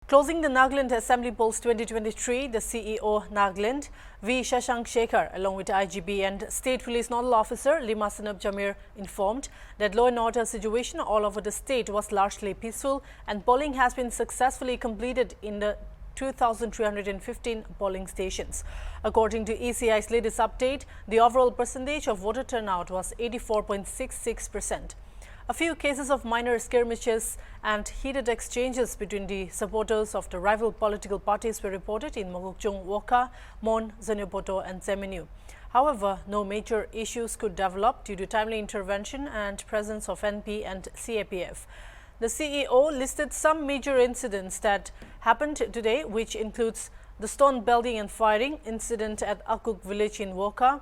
Closing the Nagaland Assembly Polls 2023, the CEO Nagaland, V. Shashank Shekhar, along with IGP and State Police Nodal Officer Lima Sanab Jamir, informed that law and order situation all over the state was largely peaceful and polling has been successfully completed in the 2,315 polling stations. According to ECI's latest update, the overall percentage of voter turnout was 84.66%. A few cases of minor skirmishes and heated exchanges between the supporters of the rival political parties were reported in Mogokchung, Woka, Mon, Zanyopoto and Semenu. However, no major issues could develop due to timely intervention and presence of NP and CAPF. The CEO listed some major incidents that happened today, which includes the stone belting and firing incident at Akuk village in Woka,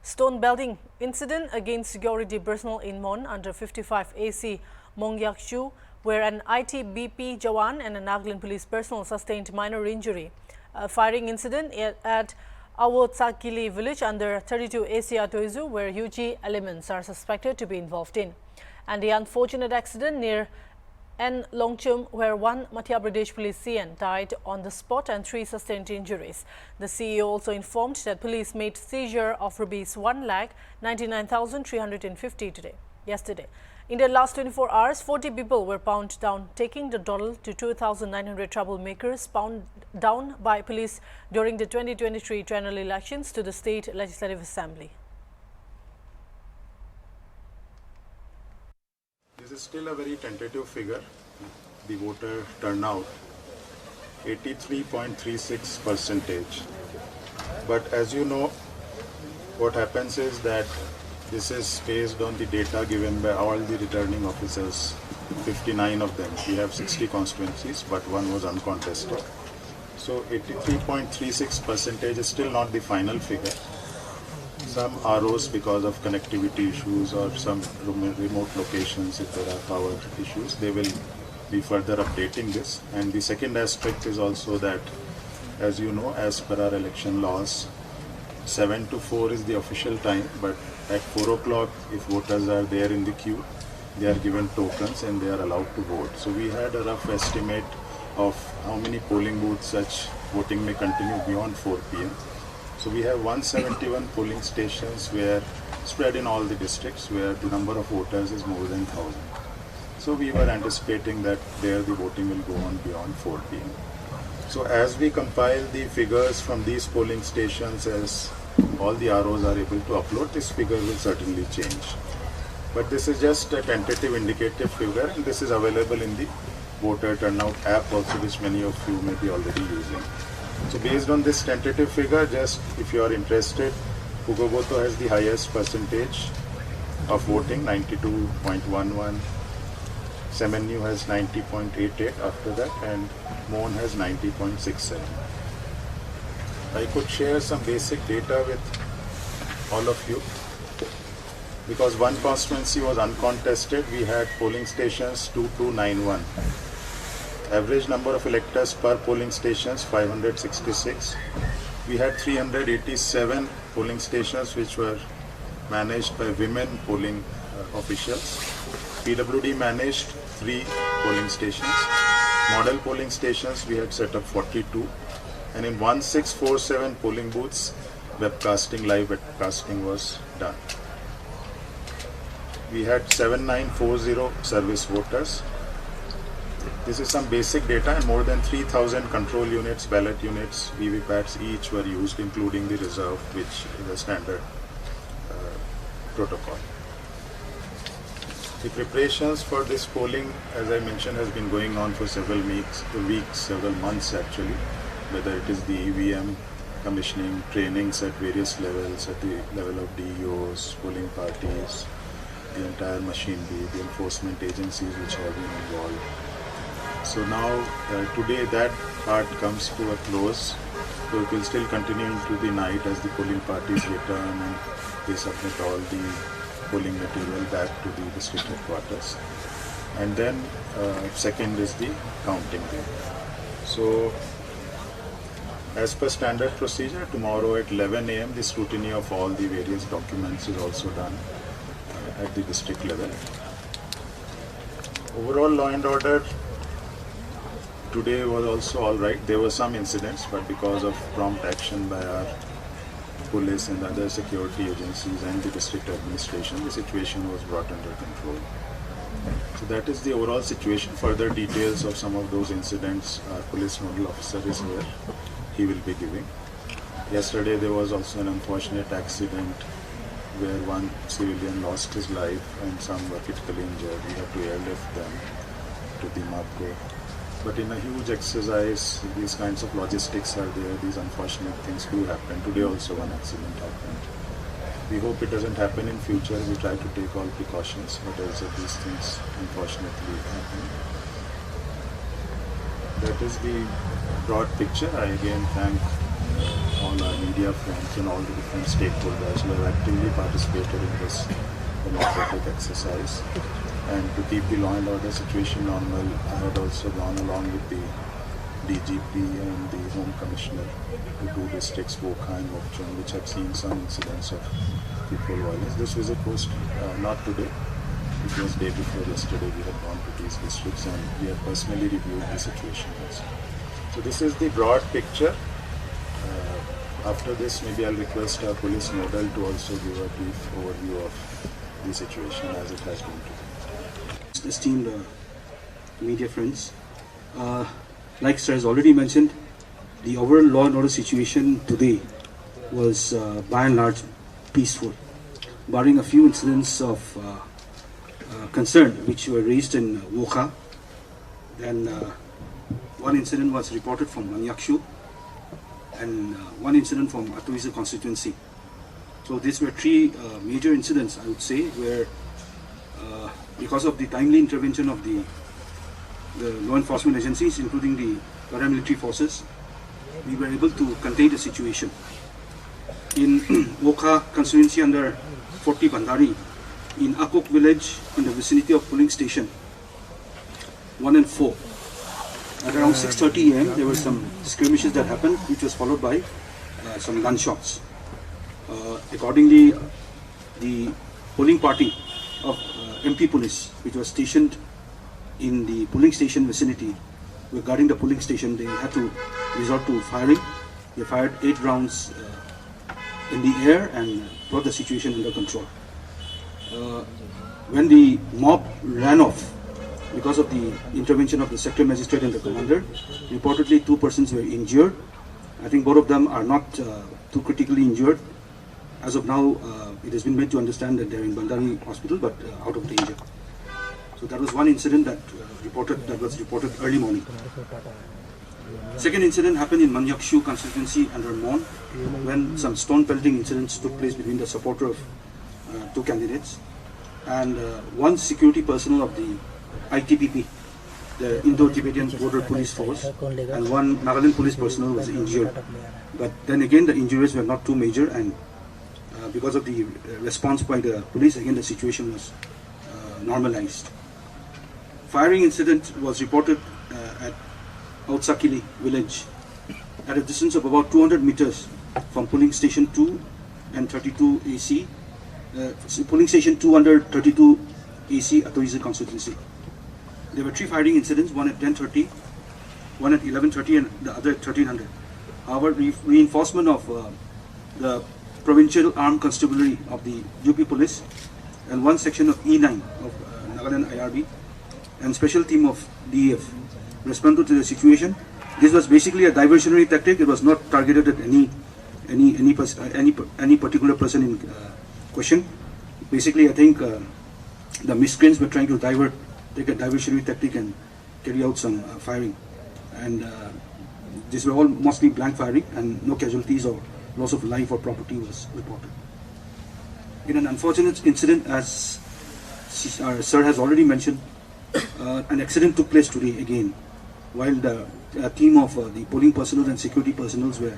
stone belting incident against security personnel in Mon under 55 AC Mongyakshu, where an ITBP Jawan and a Nagaland police personnel sustained minor injury. A firing incident at Awotsakili village under 32 AC Atoizu, where UG elements are suspected to be involved in. And the unfortunate accident near N. Longchum, where one Madhya Pradesh police CN died on the spot and 3 sustained injuries. The CEO also informed that police made seizure of rupees 1,99,350 yesterday. In the last 24 hours, 40 people were found down, taking the total to 2,900 troublemakers found down by police during the 2023 general elections to the State Legislative Assembly. This is still a very tentative figure, the voter turnout, 83.36%. But as you know, what happens is that this is based on the data given by all the returning officers, 59 of them. We have 60 constituencies, but one was uncontested. So 83.36% is still not the final figure. Some ROs, because of connectivity issues or some remote locations, if there are power issues, they will be further updating this. And the second aspect is also that, as you know, as per our election laws, 7 to 4 is the official time, but at 4 o'clock, if voters are there in the queue, they are given tokens and they are allowed to vote. So we had a rough estimate of how many polling booths such voting may continue beyond 4 p.m. So we have 171 polling stations where spread in all the districts where the number of voters is more than 1,000. So we were anticipating that there the voting will go on beyond 4 p.m. So as we compile the figures from these polling stations, as all the ROs are able to upload, this figure will certainly change. But this is just a tentative indicative figure, and this is available in the voter turnout app also, which many of you may be already using. So based on this tentative figure, just if you are interested, Pugoboto has the highest percentage of voting, 92.11. Semenu has 90.88 after that, and Mon has 90.67. I could share some basic data with all of you. Because one constituency was uncontested, we had polling stations 2291. Average number of electors per polling stations 566. We had 387 polling stations which were managed by women polling officials. PWD managed 3 polling stations. Model polling stations we had set up 42, and in 1647 polling booths webcasting, live webcasting was done. We had 7940 service voters. This is some basic data, and more than 3,000 control units, ballot units, VVPATs each were used, including the reserve, which is a standard protocol. The preparations for this polling, as I mentioned, has been going on for several weeks, several months actually, whether it is the EVM commissioning, trainings at various levels, at the level of DEOs, polling parties, the entire machinery, the enforcement agencies which have been involved. So now, today that part comes to a close. So it will still continue into the night as the polling parties return and they submit all the polling material back to the district headquarters. And then second is the counting day. So as per standard procedure, tomorrow at 11 a.m. the scrutiny of all the various documents is also done at the district level. Overall law and order today was also all right. There were some incidents, but because of prompt action by our police and other security agencies and the district administration, the situation was brought under control. So that is the overall situation. Further details of some of those incidents, our police nodal officer is here. He will be giving. Yesterday there was also an unfortunate accident where one civilian lost his life and some were critically injured. We had to airlift them to the Mapco. But in a huge exercise, these kinds of logistics are there. These unfortunate things do happen. Today also one accident happened. We hope it doesn't happen in future. We try to take all precautions, but also these things unfortunately happen. That is the broad picture. I again thank all our media friends and all the different stakeholders who have actively participated in this democratic exercise. And to keep the law and order situation normal, I had also gone along with the DGP and the Home Commissioner to two districts, Wokha and Mokchung, which have seen some incidents of people violence. This visit was not today. It was day before yesterday. We had gone to these districts and we have personally reviewed the situation also. So this is the broad picture. After this, maybe I'll request our police nodal to also give a brief overview of the situation as it has been today. Esteemed media friends, like Sir has already mentioned, the overall law and order situation today was by and large peaceful, barring a few incidents of concern which were raised in Wokha. Then one incident was reported from Manyakshu and one incident from Atuiza constituency. So these were three major incidents, I would say, where because of the timely intervention of the law enforcement agencies, including the paramilitary forces, we were able to contain the situation. In Wokha constituency under 40 Bandari, in Akok village, in the vicinity of polling station 1 and 4, at around 6:30 a.m. there were some skirmishes that happened, which was followed by some gunshots. Accordingly, the polling party of MP police, which was stationed in the polling station vicinity, were guarding the polling station. They had to resort to firing. They fired 8 rounds in the air and brought the situation under control. When the mob ran off, because of the intervention of the sector magistrate and the commander, reportedly 2 persons were injured. I think both of them are not too critically injured. As of now, it has been made to understand that they are in Bandari hospital, but out of danger. So that was one incident that was reported early morning. Second incident happened in Manyakshu constituency under Mon, when some stone pelting incidents took place between the supporter of 2 candidates and one security personnel of the ITPP, the Indo-Tibetan Border Police Force, and one Nagaland police personnel was injured. But then again, the injuries were not too major, and because of the response by the police, again the situation was normalized. Firing incident was reported at Outsakili village at a distance of about 200 meters from polling station 2 and 32 AC, polling station 2 under 32 AC Atoiza constituency. There were 3 firing incidents, one at 10:30, one at 11:30 and the other at 1300. However, reinforcement of the provincial armed constabulary of the UP police and one section of E9 of Nagaland IRB and special team of DEF responded to the situation. This was basically a diversionary tactic. It was not targeted at any particular person in question. Basically, I think the miscreants were trying to take a diversionary tactic and carry out some firing. And these were all mostly blank firing, and no casualties or loss of life or property was reported. In an unfortunate incident, as our sir has already mentioned, an accident took place today again, while the team of the polling personnel and security personnel were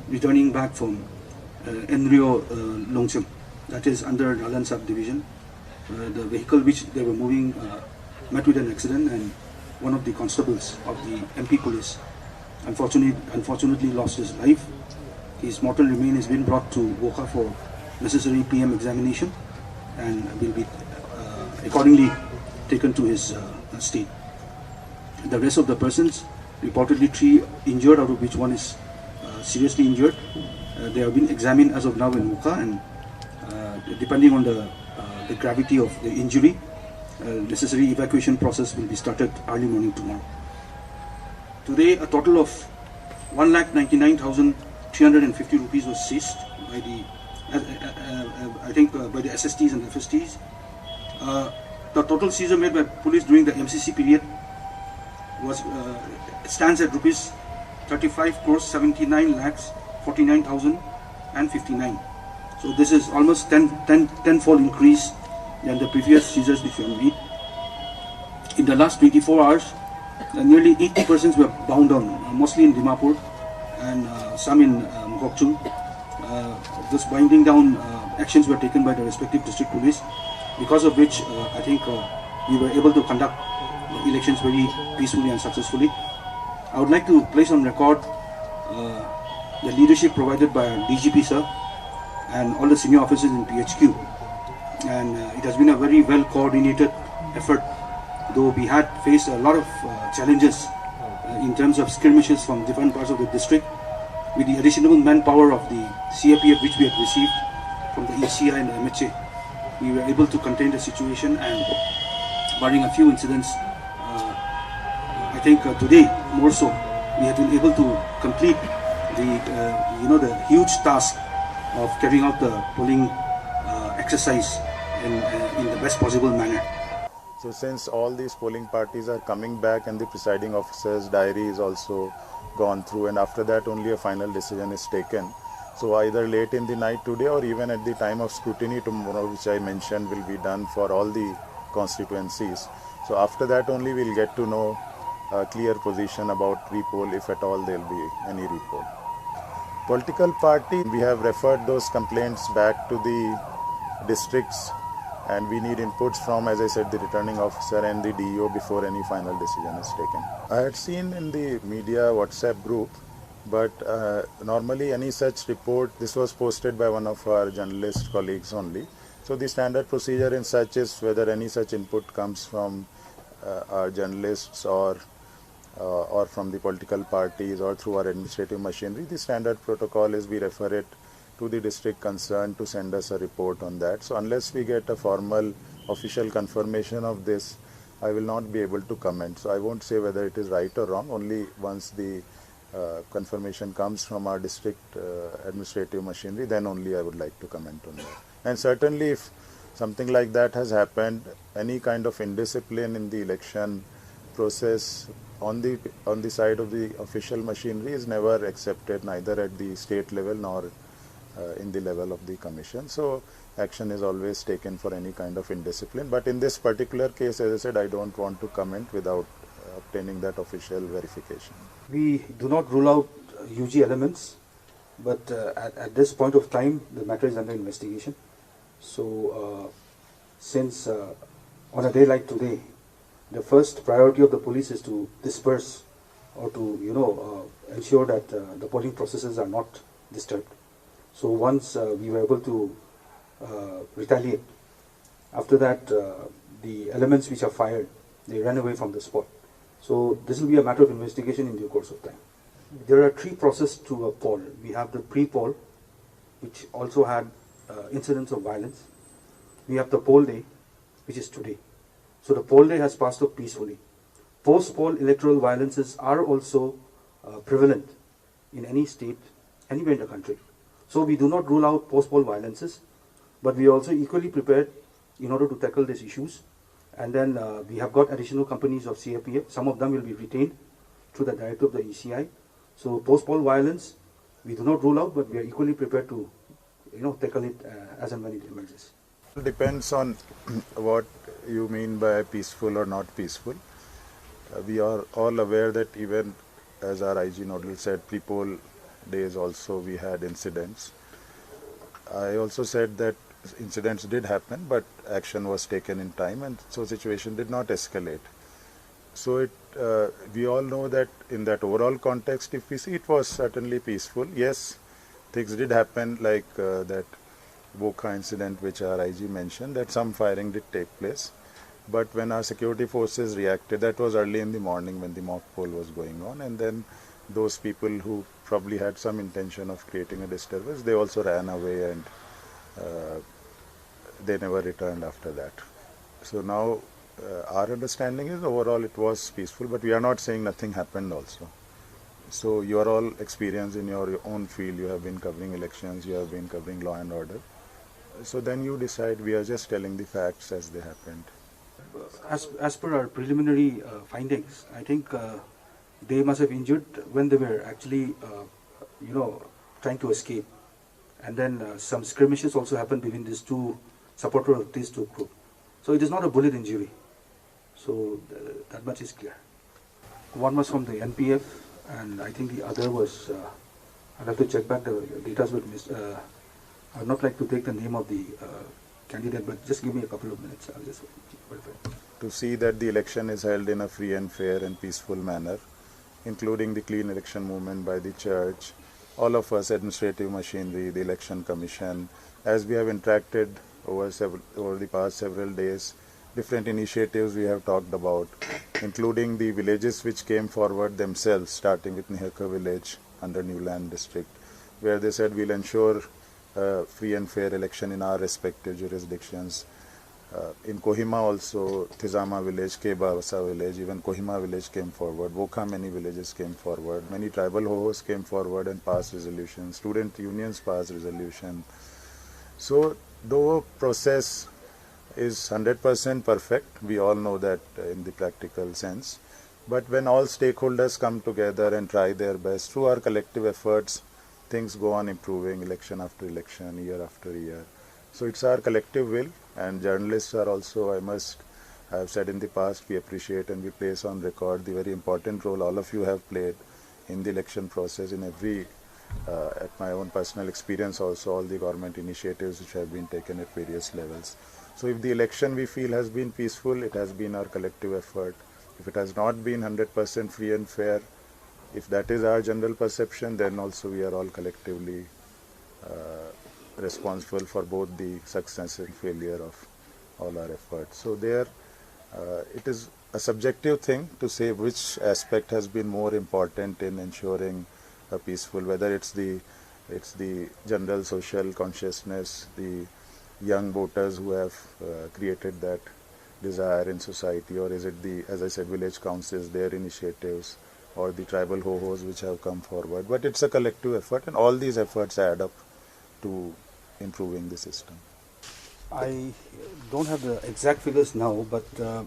returning back from Enrio Longcham, that is under Nalan subdivision. The vehicle which they were moving met with an accident, and one of the constables of the MP police unfortunately lost his life. His mortal remains has been brought to Wokha for necessary PM examination and will be accordingly taken to his state. The rest of the persons reportedly 3 injured, out of which one is seriously injured. They have been examined as of now in Muka, and depending on the gravity of the injury, necessary evacuation process will be started early morning tomorrow. Today, a total of 1,99,350 rupees was seized by the, by the SSTs and FSTs. The total seizure made by police during the MCC period was stands at rupees 35 crores 79 lakhs 49,059. So this is almost 10-fold increase than the previous seizures which we have made. In the last 24 hours, nearly 80 persons were bound down, mostly in Dimapur and some in Mokokchung. Those binding down actions were taken by the respective district police, because of which I think we were able to conduct the elections very peacefully and successfully. I would like to place on record the leadership provided by our DGP sir and all the senior officers in PHQ, and it has been a very well coordinated effort, though we had faced a lot of challenges in terms of skirmishes from different parts of the district. With the additional manpower of the CAPF which we had received from the ECI and the MHA, we were able to contain the situation, and barring a few incidents, I think today more so we have been able to complete the the huge task of carrying out the polling exercise in the best possible manner. So since all these polling parties are coming back and the presiding officer's diary is also gone through, and after that only a final decision is taken. So either late in the night today or even at the time of scrutiny tomorrow, which I mentioned will be done for all the constituencies. So after that only we'll get to know a clear position about repoll, if at all there will be any repoll. Political party, we have referred those complaints back to the districts, and we need inputs from, as I said, the returning officer and the DEO before any final decision is taken. I had seen in the media WhatsApp group, but normally any such report, this was posted by one of our journalist colleagues only. So the standard procedure in such is whether any such input comes from our journalists or from the political parties or through our administrative machinery. The standard protocol is we refer it to the district concerned to send us a report on that. So unless we get a formal official confirmation of this, I will not be able to comment. So I won't say whether it is right or wrong. Only once the confirmation comes from our district administrative machinery, then only I would like to comment on that. And certainly if something like that has happened, any kind of indiscipline in the election process on the side of the official machinery is never accepted, neither at the state level nor in the level of the commission. So action is always taken for any kind of indiscipline. But in this particular case, as I said, I don't want to comment without obtaining that official verification. We do not rule out UG elements, but at this point of time, the matter is under investigation. So since on a day like today, the first priority of the police is to disperse or to ensure that the polling processes are not disturbed. So once we were able to retaliate, after that the elements which are fired, they ran away from the spot. So this will be a matter of investigation in due course of time. There are 3 processes to a poll. We have the pre-poll, which also had incidents of violence. We have the poll day, which is today. So the poll day has passed off peacefully. Post-poll electoral violences are also prevalent in any state, anywhere in the country. So we do not rule out post-poll violences, but we are also equally prepared in order to tackle these issues. And then we have got additional companies of CAPF. Some of them will be retained through the director of the ECI. So post-poll violence, we do not rule out, but we are equally prepared to tackle it as and when it emerges. It depends on what you mean by peaceful or not peaceful. We are all aware that even as our IG Nodal said, pre-poll days also we had incidents. I also said that incidents did happen, but action was taken in time, and so situation did not escalate. So we all know that in that overall context, if we see, it was certainly peaceful. Yes, things did happen like that Boka incident which our IG mentioned, that some firing did take place. But when our security forces reacted, that was early in the morning when the mock poll was going on, and then those people who probably had some intention of creating a disturbance, they also ran away, and they never returned after that. So now our understanding is overall it was peaceful, but we are not saying nothing happened also. So you are all experienced in your own field, you have been covering elections, you have been covering law and order. So then you decide. We are just telling the facts as they happened. As per our preliminary findings, I think they must have injured when they were actually, trying to escape. And then some skirmishes also happened between these two supporters of these two groups. So it is not a bullet injury. So that much is clear. One was from the NPF, and I think the other was, I'll have to check back the data with I would not like to take the name of the candidate, but just give me a couple of minutes. I'll just verify. To see that the election is held in a free and fair and peaceful manner, including the clean election movement by the church, all of us, administrative machinery, the election commission, as we have interacted over the past several days, different initiatives we have talked about, including the villages which came forward themselves, starting with Niharka village under Newland district, where they said we'll ensure free and fair election in our respective jurisdictions. In Kohima also, Tizama village, Kebawasa village, even Kohima village came forward. Wokha, many villages came forward. Many tribal hohos came forward and passed resolutions. Student unions passed resolution. So, though process is 100% perfect, we all know that in the practical sense. But when all stakeholders come together and try their best through our collective efforts, things go on improving election after election, year after year. So it's our collective will, and journalists are also, I have said in the past, we appreciate and we place on record the very important role all of you have played in the election process, in every, at my own personal experience also, all the government initiatives which have been taken at various levels. So if the election we feel has been peaceful, it has been our collective effort. If it has not been 100% free and fair, if that is our general perception, then also we are all collectively responsible for both the success and failure of all our efforts. So there, it is a subjective thing to say which aspect has been more important in ensuring a peaceful, whether it's the general social consciousness, the young voters who have created that desire in society, or is it the, as I said, village councils, their initiatives, or the tribal hohos which have come forward. But it's a collective effort, and all these efforts add up to improving the system. I don't have the exact figures now, but the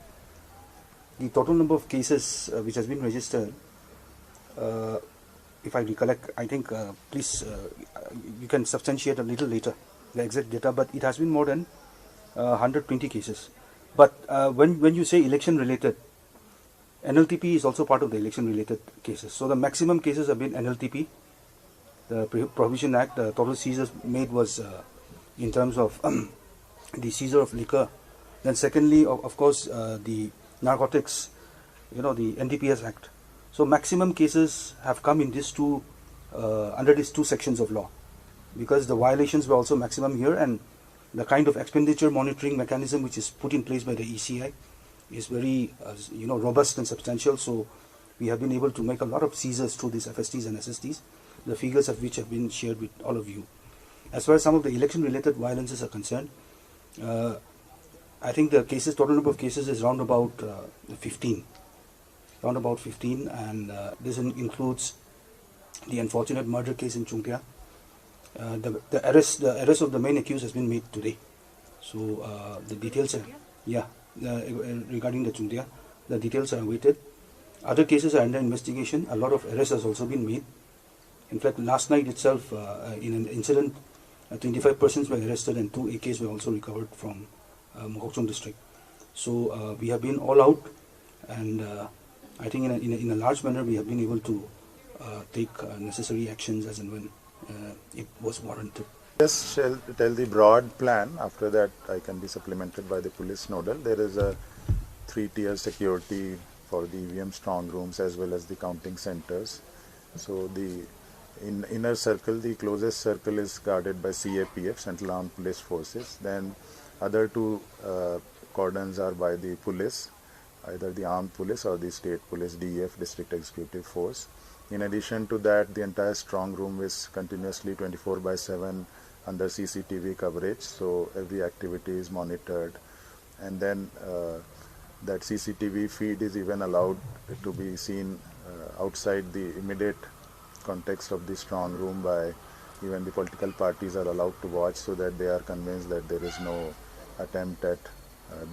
total number of cases which has been registered, if I recollect, I think, please, you can substantiate a little later the exact data, but it has been more than 120 cases. But when you say election related, NLTP is also part of the election related cases. So the maximum cases have been NLTP, the Prohibition Act. The total seizures made was in terms of the seizure of liquor. Then secondly, of course, the narcotics, the NDPS Act. So maximum cases have come in these two, under these two sections of law, because the violations were also maximum here, and the kind of expenditure monitoring mechanism which is put in place by the ECI is very robust and substantial. So we have been able to make a lot of seizures through these FSTs and SSTs, the figures of which have been shared with all of you. As far as some of the election related violences are concerned, I think the cases, total number of cases is round about 15, and this includes the unfortunate murder case in Chungtia. The arrest of the main accused has been made today. So the details are, regarding the Chungtia, the details are awaited. Other cases are under investigation. A lot of arrests has also been made. In fact, last night itself, in an incident, 25 persons were arrested and 2 AKs were also recovered from Mokokchung district. So we have been all out, and I think in a large manner we have been able to take necessary actions as and when it was warranted. Just tell the broad plan. After that, I can be supplemented by the police nodal. There is a 3-tier security for the EVM strong rooms as well as the counting centers. So the inner circle, the closest circle is guarded by CAPF, Central Armed Police Forces. Then other two cordons are by the police, either the armed police or the state police, DEF, District Executive Force. In addition to that, the entire strong room is continuously 24/7 under CCTV coverage, so every activity is monitored. And then that CCTV feed is even allowed to be seen outside the immediate context of the strong room by even the political parties are allowed to watch, so that they are convinced that there is no attempt at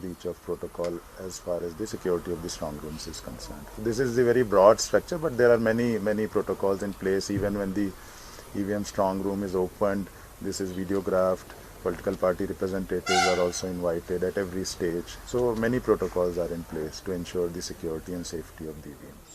breach of protocol as far as the security of the strong rooms is concerned. This is the very broad structure, but there are many protocols in place. Even when the EVM strong room is opened, this is videographed. Political party representatives are also invited at every stage. So many protocols are in place to ensure the security and safety of the EVMs.